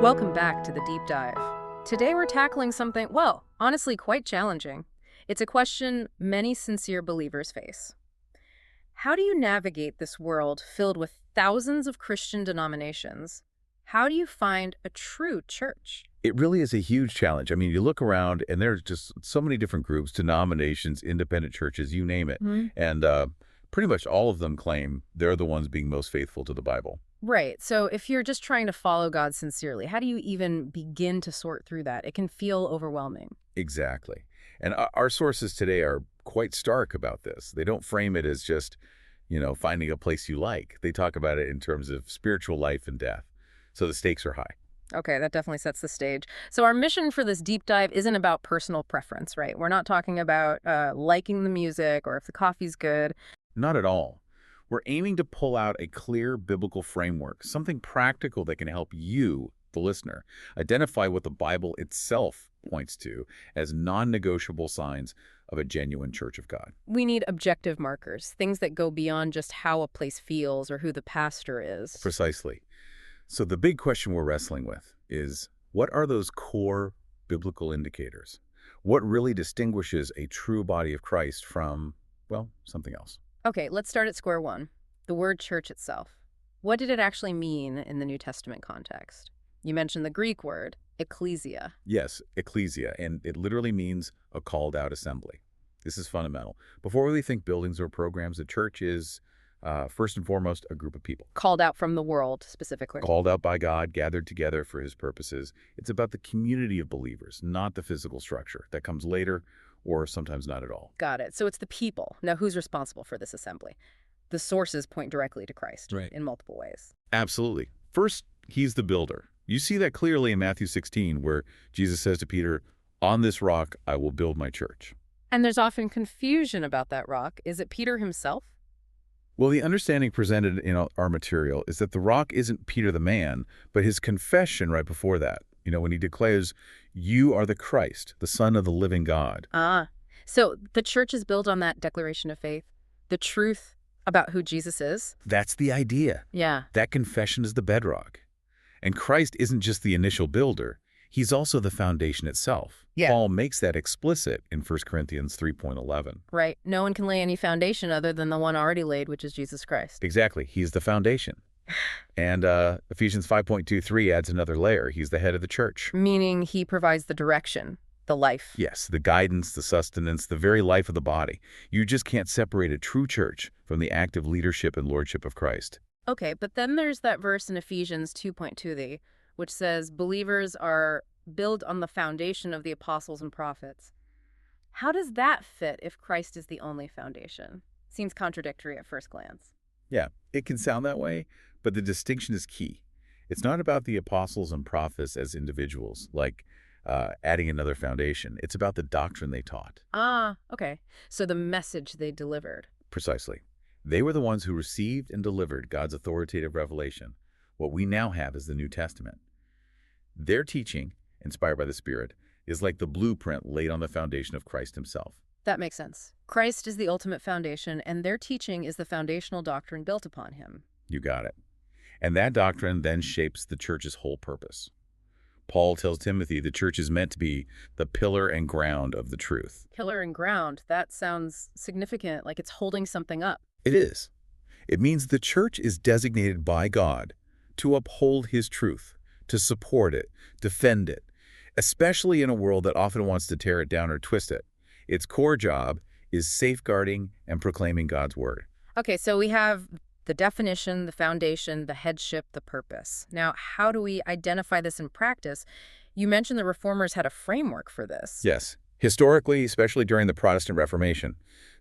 Welcome back to the deep dive. Today we're tackling something, well, honestly quite challenging. It's a question many sincere believers face. How do you navigate this world filled with thousands of Christian denominations? How do you find a true church? It really is a huge challenge. I mean, you look around and there's just so many different groups, denominations, independent churches, you name it. And pretty much all of them claim they're the ones being most faithful to the Bible. Right. So if you're just trying to follow God sincerely, how do you even begin to sort through that? It can feel overwhelming. Exactly. And our sources today are quite stark about this. They don't frame it as just, finding a place you like. They talk about it in terms of spiritual life and death. So the stakes are high. Okay, that definitely sets the stage. So our mission for this deep dive isn't about personal preference, right? We're not talking about liking the music or if the coffee's good. Not at all. We're aiming to pull out a clear biblical framework, something practical that can help you, the listener, identify what the Bible itself points to as non-negotiable signs of a genuine Church of God. We need objective markers, things that go beyond just how a place feels or who the pastor is. Precisely. So the big question we're wrestling with is, what are those core biblical indicators? What really distinguishes a true body of Christ from, well, something else? Okay, let's start at square one. The word church itself. What did it actually mean in the New Testament context? You mentioned the Greek word, ecclesia. Yes, ecclesia, and it literally means a called-out assembly. This is fundamental. Before we think buildings or programs, a church is, first and foremost, a group of people. Called out from the world, specifically. Called out by God, gathered together for his purposes. It's about the community of believers, not the physical structure. That comes later, or sometimes not at all. Got it. So it's the people. Now, who's responsible for this assembly? The sources point directly to Christ in multiple ways. Absolutely. First, he's the builder. You see that clearly in Matthew 16, where Jesus says to Peter, "On this rock I will build my church." And there's often confusion about that rock. Is it Peter himself? Well, the understanding presented in our material is that the rock isn't Peter the man, but his confession right before that. When he declares, "You are the Christ, the Son of the living God." So the church is built on that declaration of faith, the truth about who Jesus is? That's the idea. Yeah. That confession is the bedrock. And Christ isn't just the initial builder. He's also the foundation itself. Yeah. Paul makes that explicit in 1 Corinthians 3:11. Right. No one can lay any foundation other than the one already laid, which is Jesus Christ. Exactly. He's the foundation. And Ephesians 5:23 adds another layer. He's the head of the church. Meaning he provides the direction, the life. Yes, the guidance, the sustenance, the very life of the body. You just can't separate a true church from the active leadership and lordship of Christ. Okay, but then there's that verse in Ephesians 2:2, which says believers are built on the foundation of the apostles and prophets. How does that fit if Christ is the only foundation? Seems contradictory at first glance. Yeah, it can sound that way, but the distinction is key. It's not about the apostles and prophets as individuals, like adding another foundation. It's about the doctrine they taught. Okay. So the message they delivered. Precisely. They were the ones who received and delivered God's authoritative revelation. What we now have is the New Testament. Their teaching, inspired by the Spirit, is like the blueprint laid on the foundation of Christ himself. That makes sense. Christ is the ultimate foundation, and their teaching is the foundational doctrine built upon him. You got it. And that doctrine then shapes the church's whole purpose. Paul tells Timothy the church is meant to be the pillar and ground of the truth. Pillar and ground, that sounds significant, like it's holding something up. It is. It means the church is designated by God to uphold his truth, to support it, defend it, especially in a world that often wants to tear it down or twist it. Its core job is safeguarding and proclaiming God's word. Okay, so we have the definition, the foundation, the headship, the purpose. Now, how do we identify this in practice? You mentioned the Reformers had a framework for this. Yes. Historically, especially during the Protestant Reformation,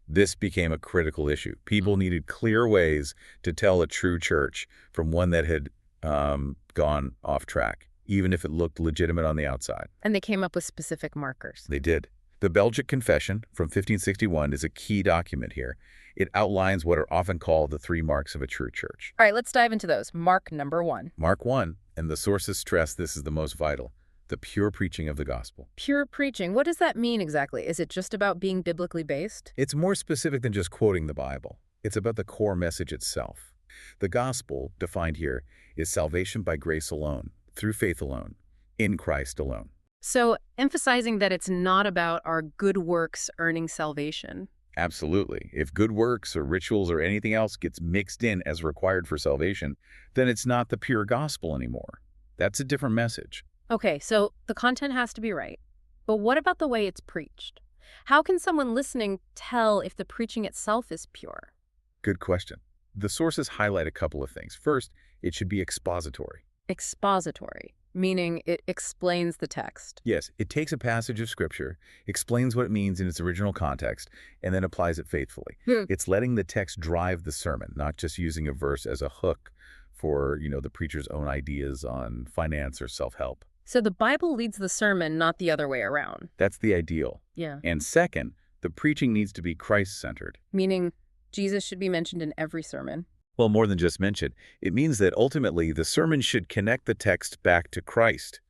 this became a critical issue. People needed clear ways to tell a true church from one that had gone off track, even if it looked legitimate on the outside. And they came up with specific markers. They did. The Belgic Confession from 1561 is a key document here. It outlines what are often called the 3 marks of a true church. All right, let's dive into those. Mark number 1. Mark 1, and the sources stress this is the most vital, the pure preaching of the gospel. Pure preaching. What does that mean exactly? Is it just about being biblically based? It's more specific than just quoting the Bible. It's about the core message itself. The gospel, defined here, is salvation by grace alone, through faith alone, in Christ alone. So emphasizing that it's not about our good works earning salvation. Absolutely. If good works or rituals or anything else gets mixed in as required for salvation, then it's not the pure gospel anymore. That's a different message. Okay, so the content has to be right. But what about the way it's preached? How can someone listening tell if the preaching itself is pure? Good question. The sources highlight a couple of things. First, it should be expository. Expository, meaning it explains the text. Yes, it takes a passage of Scripture, explains what it means in its original context, and then applies it faithfully. It's letting the text drive the sermon, not just using a verse as a hook for, the preacher's own ideas on finance or self-help. So the Bible leads the sermon, not the other way around. That's the ideal. Yeah. And second, the preaching needs to be Christ-centered. Meaning Jesus should be mentioned in every sermon. Well, more than just mentioned, it means that ultimately the sermon should connect the text back to Christ,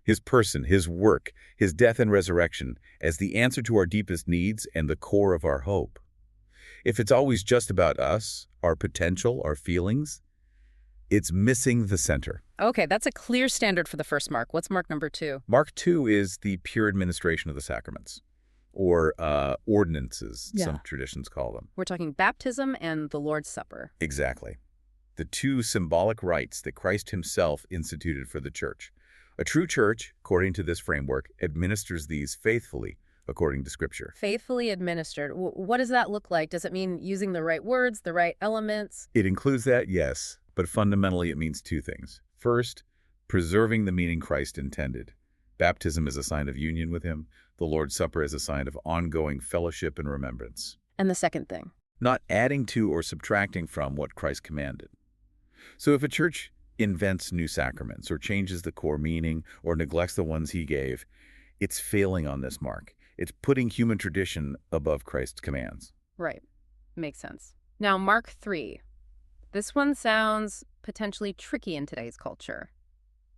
his person, his work, his death and resurrection as the answer to our deepest needs and the core of our hope. If it's always just about us, our potential, our feelings, it's missing the center. Okay, that's a clear standard for the first mark. What's mark number 2? Mark 2 is the pure administration of the sacraments, or ordinances, some traditions call them. We're talking baptism and the Lord's Supper. Exactly. The two symbolic rites that Christ himself instituted for the church. A true church, according to this framework, administers these faithfully, according to Scripture. Faithfully administered. What does that look like? Does it mean using the right words, the right elements? It includes that, yes, but fundamentally it means two things. First, preserving the meaning Christ intended. Baptism is a sign of union with him. The Lord's Supper is a sign of ongoing fellowship and remembrance. And the second thing? Not adding to or subtracting from what Christ commanded. So if a church invents new sacraments or changes the core meaning or neglects the ones he gave, it's failing on this mark. It's putting human tradition above Christ's commands. Right. Makes sense. Now, Mark 3. This one sounds potentially tricky in today's culture.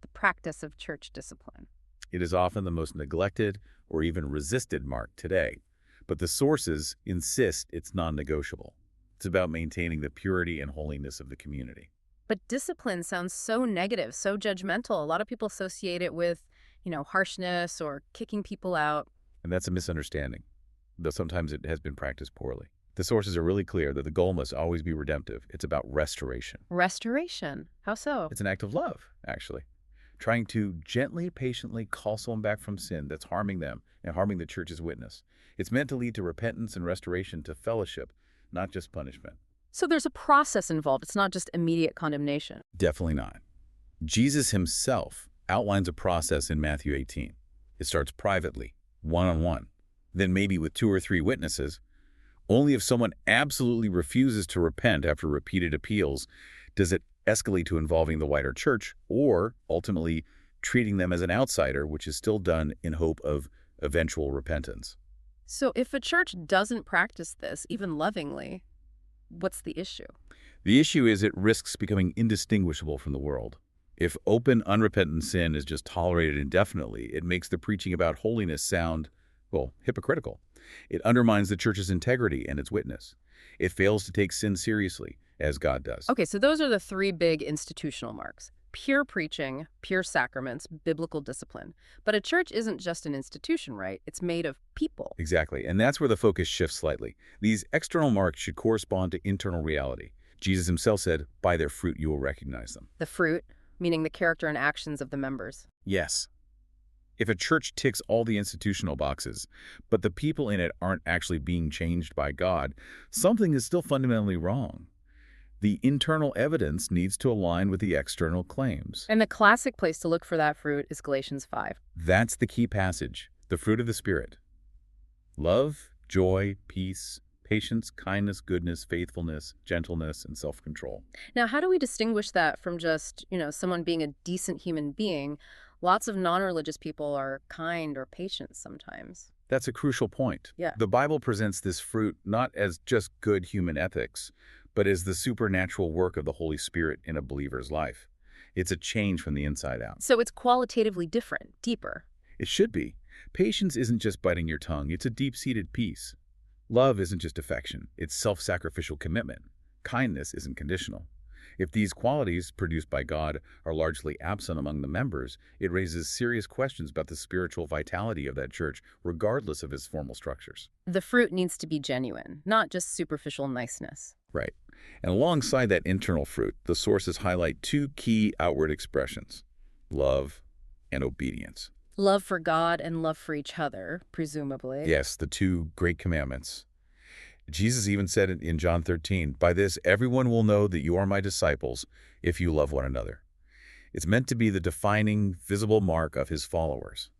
The practice of church discipline. It is often the most neglected or even resisted mark today, but the sources insist it's non-negotiable. It's about maintaining the purity and holiness of the community. But discipline sounds so negative, so judgmental. A lot of people associate it with, harshness or kicking people out. And that's a misunderstanding, though sometimes it has been practiced poorly. The sources are really clear that the goal must always be redemptive. It's about restoration. Restoration? How so? It's an act of love, actually. Trying to gently, patiently call someone back from sin that's harming them and harming the church's witness. It's meant to lead to repentance and restoration to fellowship, not just punishment. So there's a process involved. It's not just immediate condemnation. Definitely not. Jesus himself outlines a process in Matthew 18. It starts privately, one-on-one, then maybe with 2 or 3 witnesses. Only if someone absolutely refuses to repent after repeated appeals does it escalate to involving the wider church or ultimately treating them as an outsider, which is still done in hope of eventual repentance. So if a church doesn't practice this, even lovingly, what's the issue? The issue is it risks becoming indistinguishable from the world. If open, unrepentant sin is just tolerated indefinitely, it makes the preaching about holiness sound, hypocritical. It undermines the church's integrity and its witness. It fails to take sin seriously, as God does. Okay, so those are the 3 big institutional marks. Pure preaching, pure sacraments, biblical discipline. But a church isn't just an institution, right? It's made of people. Exactly, and that's where the focus shifts slightly. These external marks should correspond to internal reality. Jesus himself said, "By their fruit you will recognize them." The fruit, meaning the character and actions of the members. Yes. If a church ticks all the institutional boxes, but the people in it aren't actually being changed by God, something is still fundamentally wrong. The internal evidence needs to align with the external claims. And the classic place to look for that fruit is Galatians 5. That's the key passage, the fruit of the Spirit. Love, joy, peace, patience, kindness, goodness, faithfulness, gentleness, and self-control. Now, how do we distinguish that from just, someone being a decent human being? Lots of non-religious people are kind or patient sometimes. That's a crucial point. Yeah. The Bible presents this fruit not as just good human ethics, but as the supernatural work of the Holy Spirit in a believer's life. It's a change from the inside out. So it's qualitatively different, deeper. It should be. Patience isn't just biting your tongue. It's a deep-seated peace. Love isn't just affection. It's self-sacrificial commitment. Kindness isn't conditional. If these qualities, produced by God, are largely absent among the members, it raises serious questions about the spiritual vitality of that church, regardless of its formal structures. The fruit needs to be genuine, not just superficial niceness. Right. And alongside that internal fruit, the sources highlight two key outward expressions: love and obedience. Love for God and love for each other, presumably. Yes, the two great commandments. Jesus even said it in John 13, "By this everyone will know that you are my disciples if you love one another." It's meant to be the defining, visible mark of his followers,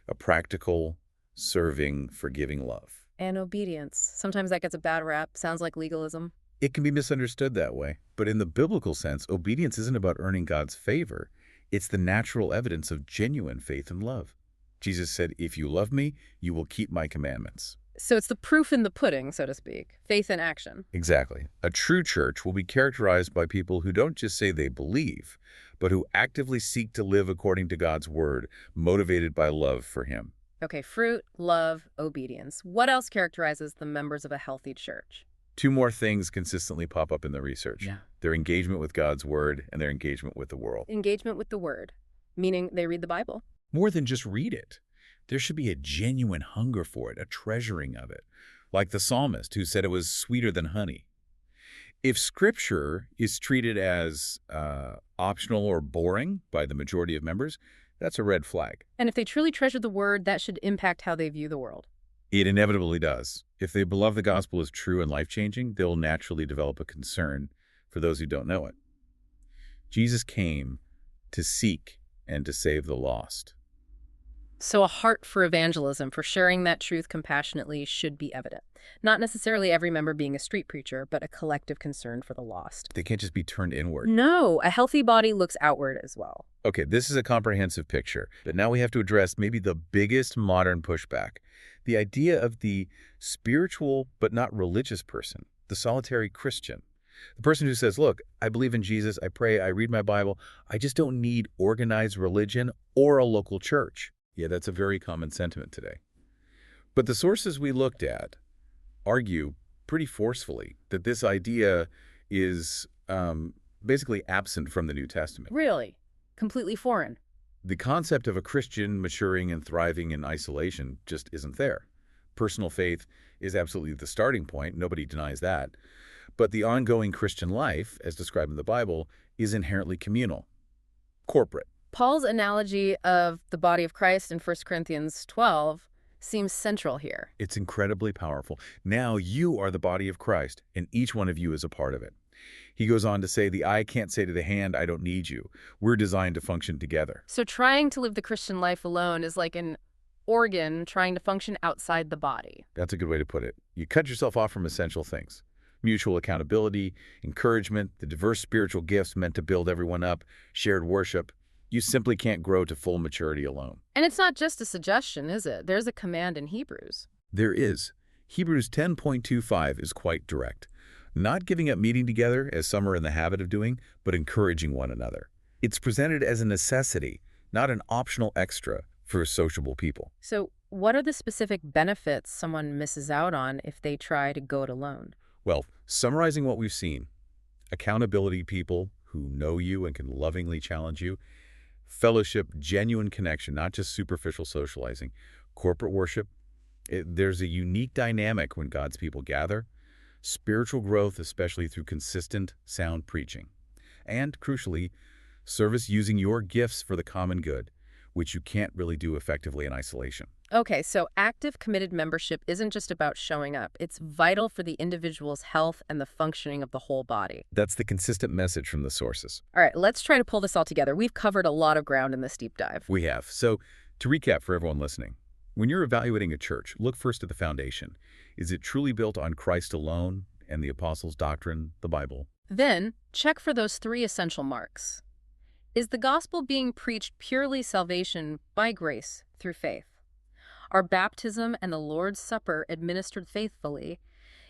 a practical, serving, forgiving love. And obedience. Sometimes that gets a bad rap. Sounds like legalism. It can be misunderstood that way, but in the biblical sense, obedience isn't about earning God's favor. It's the natural evidence of genuine faith and love. Jesus said, "If you love me, you will keep my commandments." So it's the proof in the pudding, so to speak. Faith in action. Exactly. A true church will be characterized by people who don't just say they believe, but who actively seek to live according to God's word, motivated by love for him. Okay, fruit, love, obedience. What else characterizes the members of a healthy church? Two more things consistently pop up in the research. Yeah. Their engagement with God's word and their engagement with the world. Engagement with the word, meaning they read the Bible. More than just read it. There should be a genuine hunger for it, a treasuring of it, like the psalmist who said it was sweeter than honey. If Scripture is treated as optional or boring by the majority of members, that's a red flag. And if they truly treasure the word, that should impact how they view the world. It inevitably does. If they believe the gospel is true and life-changing, they'll naturally develop a concern for those who don't know it. Jesus came to seek and to save the lost. So a heart for evangelism, for sharing that truth compassionately, should be evident. Not necessarily every member being a street preacher, but a collective concern for the lost. They can't just be turned inward. No, a healthy body looks outward as well. Okay, this is a comprehensive picture, but now we have to address maybe the biggest modern pushback. The idea of the spiritual but not religious person, the solitary Christian. The person who says, look, I believe in Jesus, I pray, I read my Bible, I just don't need organized religion or a local church. Yeah, that's a very common sentiment today. But the sources we looked at argue pretty forcefully that this idea is basically absent from the New Testament. Really? Completely foreign? The concept of a Christian maturing and thriving in isolation just isn't there. Personal faith is absolutely the starting point. Nobody denies that. But the ongoing Christian life, as described in the Bible, is inherently communal, corporate. Paul's analogy of the body of Christ in 1 Corinthians 12 seems central here. It's incredibly powerful. Now you are the body of Christ, and each one of you is a part of it. He goes on to say, the eye can't say to the hand, I don't need you. We're designed to function together. So trying to live the Christian life alone is like an organ trying to function outside the body. That's a good way to put it. You cut yourself off from essential things. Mutual accountability, encouragement, the diverse spiritual gifts meant to build everyone up, shared worship. You simply can't grow to full maturity alone. And it's not just a suggestion, is it? There's a command in Hebrews. There is. Hebrews 10.25 is quite direct. Not giving up meeting together, as some are in the habit of doing, but encouraging one another. It's presented as a necessity, not an optional extra for sociable people. So what are the specific benefits someone misses out on if they try to go it alone? Well, summarizing what we've seen, accountability people who know you and can lovingly challenge you, fellowship, genuine connection, not just superficial socializing, corporate worship. There's a unique dynamic when God's people gather, spiritual growth, especially through consistent, sound preaching, and, crucially, service using your gifts for the common good, which you can't really do effectively in isolation. Okay, so active, committed membership isn't just about showing up. It's vital for the individual's health and the functioning of the whole body. That's the consistent message from the sources. All right, let's try to pull this all together. We've covered a lot of ground in this deep dive. We have. So, to recap for everyone listening, when you're evaluating a church, look first at the foundation. Is it truly built on Christ alone and the apostles' doctrine, the Bible? Then, check for those three essential marks. Is the gospel being preached purely salvation by grace through faith? Are baptism and the Lord's Supper administered faithfully?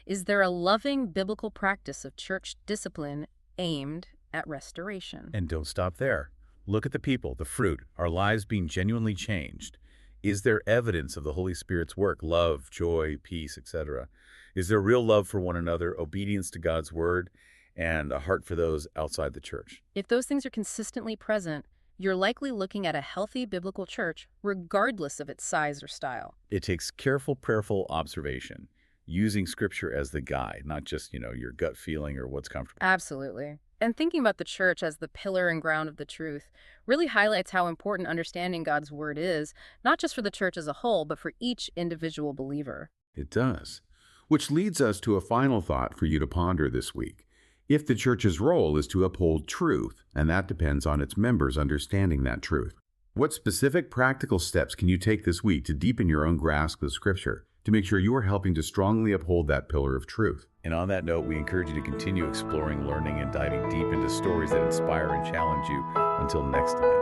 Is there a loving biblical practice of church discipline aimed at restoration? And don't stop there. Look at the people, the fruit, our lives being genuinely changed. Is there evidence of the Holy Spirit's work, love, joy, peace, etc.? Is there real love for one another, obedience to God's word, and a heart for those outside the church. If those things are consistently present, you're likely looking at a healthy biblical church, regardless of its size or style. It takes careful, prayerful observation, using Scripture as the guide, not just, your gut feeling or what's comfortable. Absolutely. And thinking about the church as the pillar and ground of the truth really highlights how important understanding God's word is, not just for the church as a whole, but for each individual believer. It does. Which leads us to a final thought for you to ponder this week. If the church's role is to uphold truth, and that depends on its members understanding that truth, what specific practical steps can you take this week to deepen your own grasp of Scripture, to make sure you are helping to strongly uphold that pillar of truth? And on that note, we encourage you to continue exploring, learning, and diving deep into stories that inspire and challenge you. Until next time.